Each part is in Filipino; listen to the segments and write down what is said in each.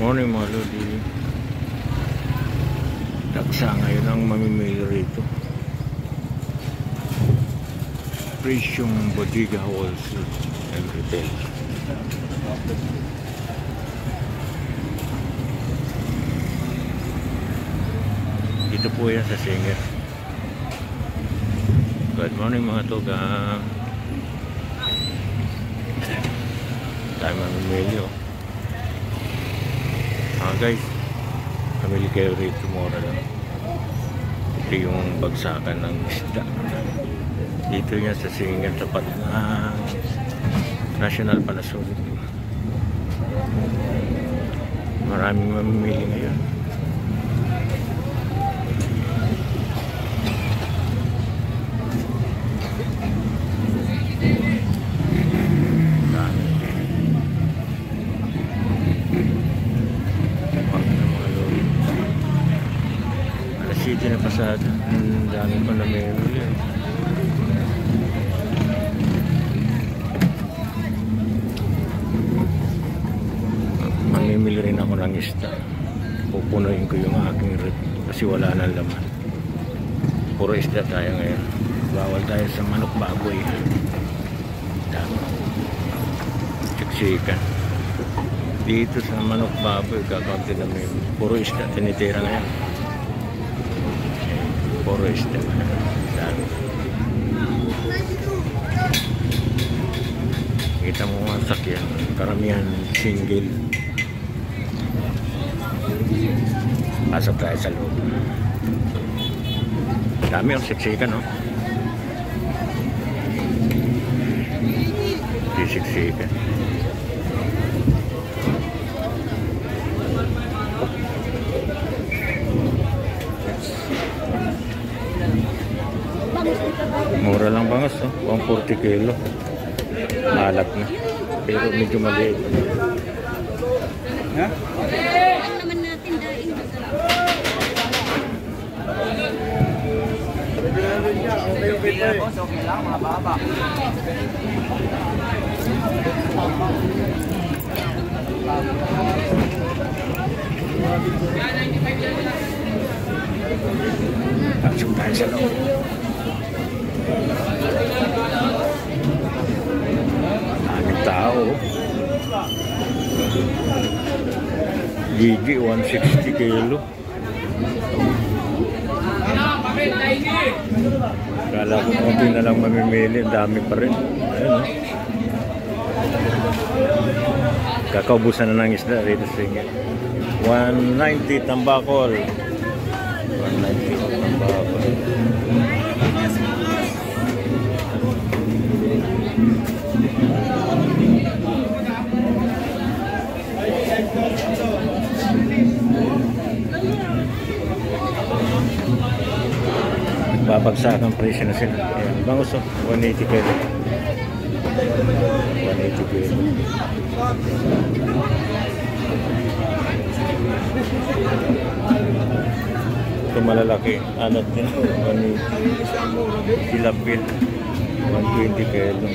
morning mga lodi. Taksa ngayon ang mamimili rito. Presyong bodega, wholesale and retail. Dito po yan sa Singer. Good morning mga tugang. Tayo mamimili oh. Guys, pamili kayo rito, mura lang. Ito yung bagsakan ng isda. Dito yan sa Singer, tapat na National Panasonic. Maraming mamimili ngayon. City na pasado, ang dami pa na mamimili. Mamimili rin ako ng isda. Pupunuin ko yung aking rep kasi wala nang laman. Puro isda tayo ngayon. Bawal tayo sa manok baboy. Dami. Siksikan. Dito sa manok baboy, kakaunti na may puro isda. Tinitira ngayon. Puro isda. Dami. Kita mo mga sakyan. Karamihan single. Pasok tayo sa loob. Dami ang siksikan, no? Di siksikan. Mura lang bangas, no? 140 kilo. Malat na. Pero medyo maliit. Ha? Ano naman natin dahil okay lang, mababa. Pasok tayo sa loob. Daming tao. Gigi 160 kilo. Kala ko konti na lang mamimili, dami pa rin. Ayun, no? Kakaubusan na ng isda rito sa inyo. 190 tambakol. 190 tambakol. Babagsak ang presyo na sila. Ayan, bangus oh, 180 kilo. 180 kilo. Ito malalaki. Anat din. 180. Tilapil. 120 kilo.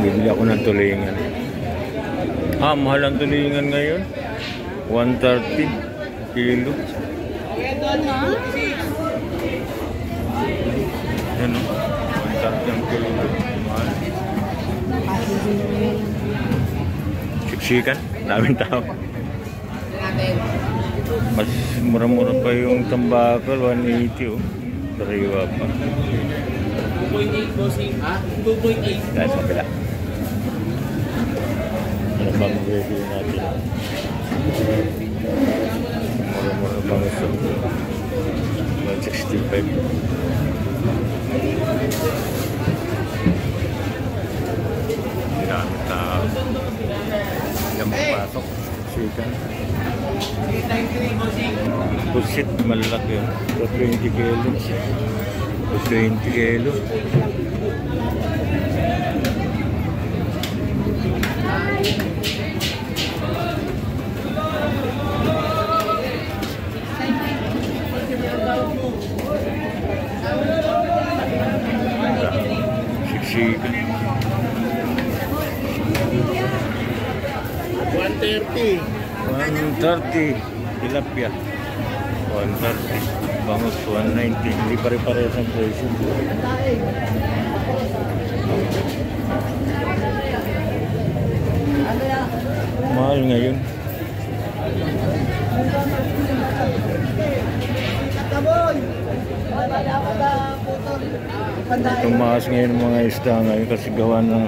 Bibili ako ng tulingan. Mahal ang tulingan ngayon. 130 kilo. Yan o. 130 ang kilo. Mahal. Siksikan. Daming tao. Mas mura-mura pa yung tambakal. 180 o. Sariwa pa. 2.8 bossing. 2.8. Dahil sa pila. Ano ba mag-review natin? Mura-mura pa gusto. 165. Dami tao. Hindi makapasok. Siksikan. Pusit, malaki yun. 20 kilo. 20 kilo. Siksikan. 130. Tilapia. 130. Bangus 190. Hindi pare-parehas ang presyo. Mahal ngayon. Tumaas ngayon ang mga isda ngayon kasi gawa ng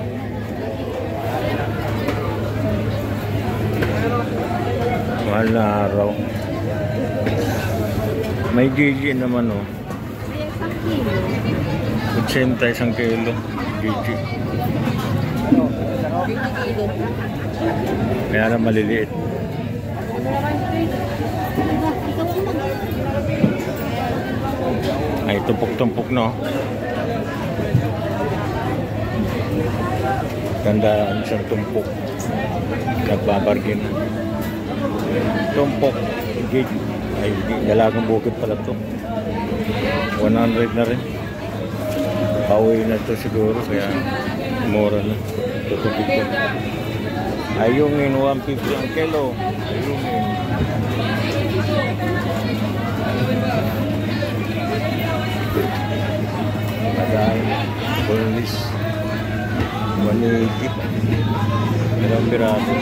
mahal na araw. May GG naman oh. 80 isang kilo. GG. Kaya na maliliit. Ay, tumpok-tumpok no. Tandaan isang tumpok. Nagbabargin. Tumpok. Gig. Ay, dalagang bukid pala to. 100 na rin. Pauwi na to siguro. Kaya mura na. Tutupik ko. Ayungin 150 ang kilo. Ayungin. Padain. Boneless. 180. Ilang piraso.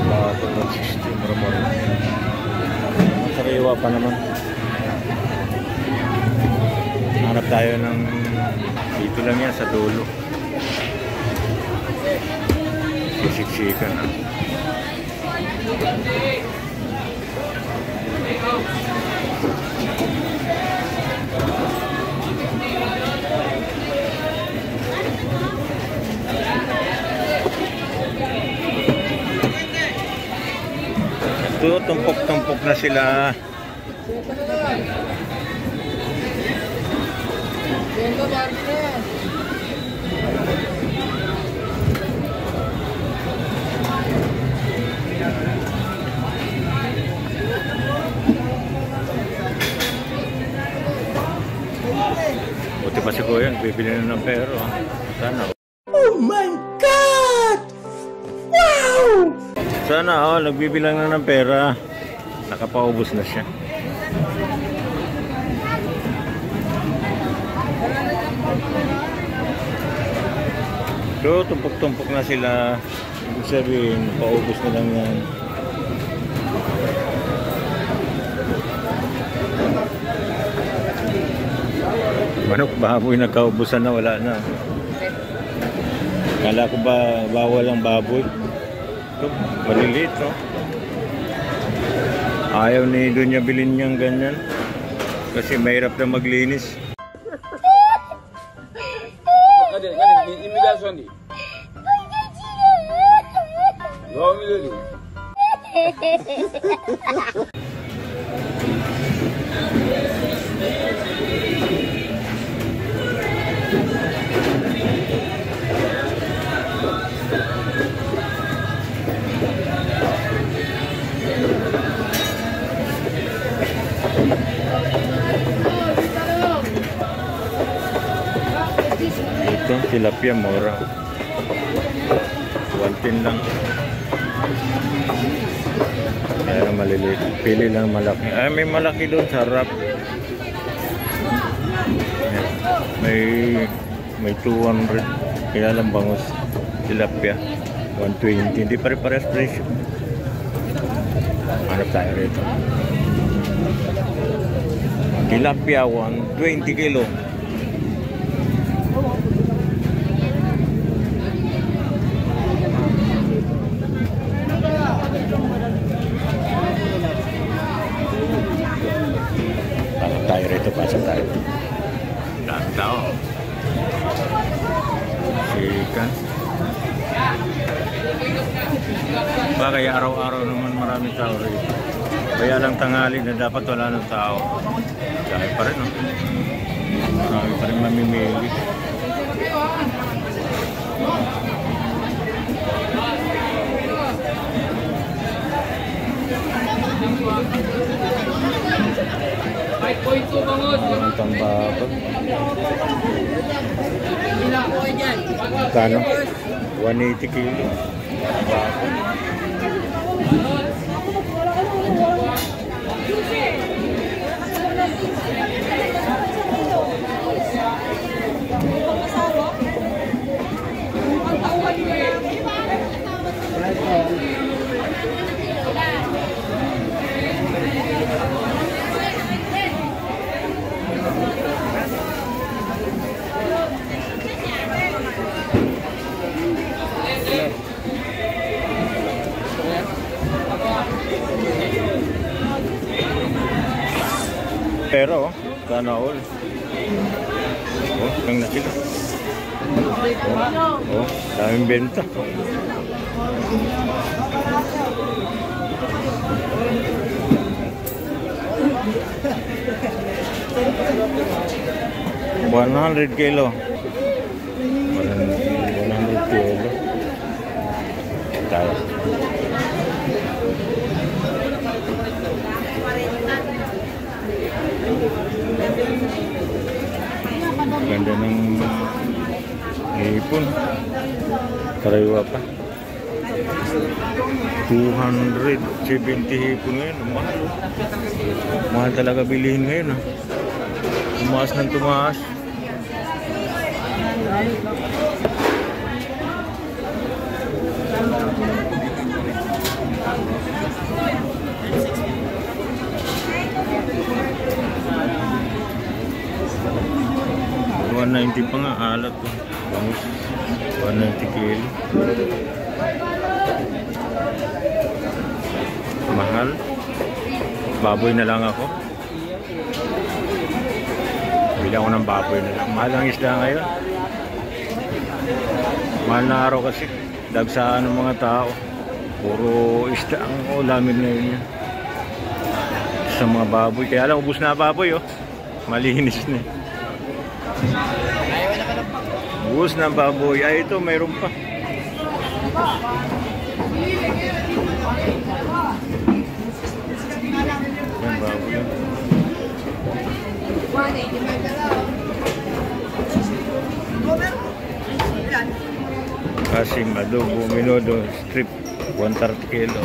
Lahat ng 60. Mura-mura. Sariwa pa naman. Hanap tayo ng dito lang yan sa dulo. Sisiksikan na. Ito, tumpok-tumpok na sila. Buti pa si Kuya, bibili na ng pero. Sana. Oh my God! Wow! Sana, nagbibilang na ng pera. Nakapaubos na siya. So, tumpok-tumpok na sila. Ibig sabihin, paubos na lang yan. Manok, baboy, nagkaubusan na, wala na. Kala ko ba bawal ang baboy? Ito, maliliit, no? Ayaw ni Dunya bilhin niyang ganyan. Kasi mahirap na maglinis. Imigrasyon di. Ito, tilapia mura. 110 lang. Kaya maliliit. Pili lang malaki. Ay, may malaki doon. Sarap. May 200. Kaya lang bangus. Tilapia. 120. Hindi pare-parehas presyo. Hanap tayo rito. Tilapia 120 kilo. Tayo rito, pasok tayo. Lahat tao. Sikan. Kaya araw-araw naman marami tao rito. Kaya lang tanghali na dapat wala ng tao. Dahil pa rin, no? Marami pa rin mamimili. Ay, point 2 bangus. Ang tambakot. Kano? 180 kilo. Bako. Pero, sana all. Oh, ang na sila. Oh, daming benta. $100 kilo. 100 kilo. Tayo. Ganda ng hipon. Karaywa pa. 270 hipon ngayon. Mahal. Mahal talaga bilihin ngayon. Tumaas ng tumaas. $190 pa nga alat to. 190 kilo. Mahal. Baboy na lang ako. Bili ako ng baboy na lang. Mahal ang isda ngayon. Mahal na araw kasi. Dagsaan ng mga tao. Puro isda ang ulamin ngayon yan. Sa mga baboy. Kaya lang ubus na baboy oh. Malinis na. Ubus na baboy. Ay ito mayroon pa. Yan baboy. Kasing adobo, minudo, strip, 130 kilo.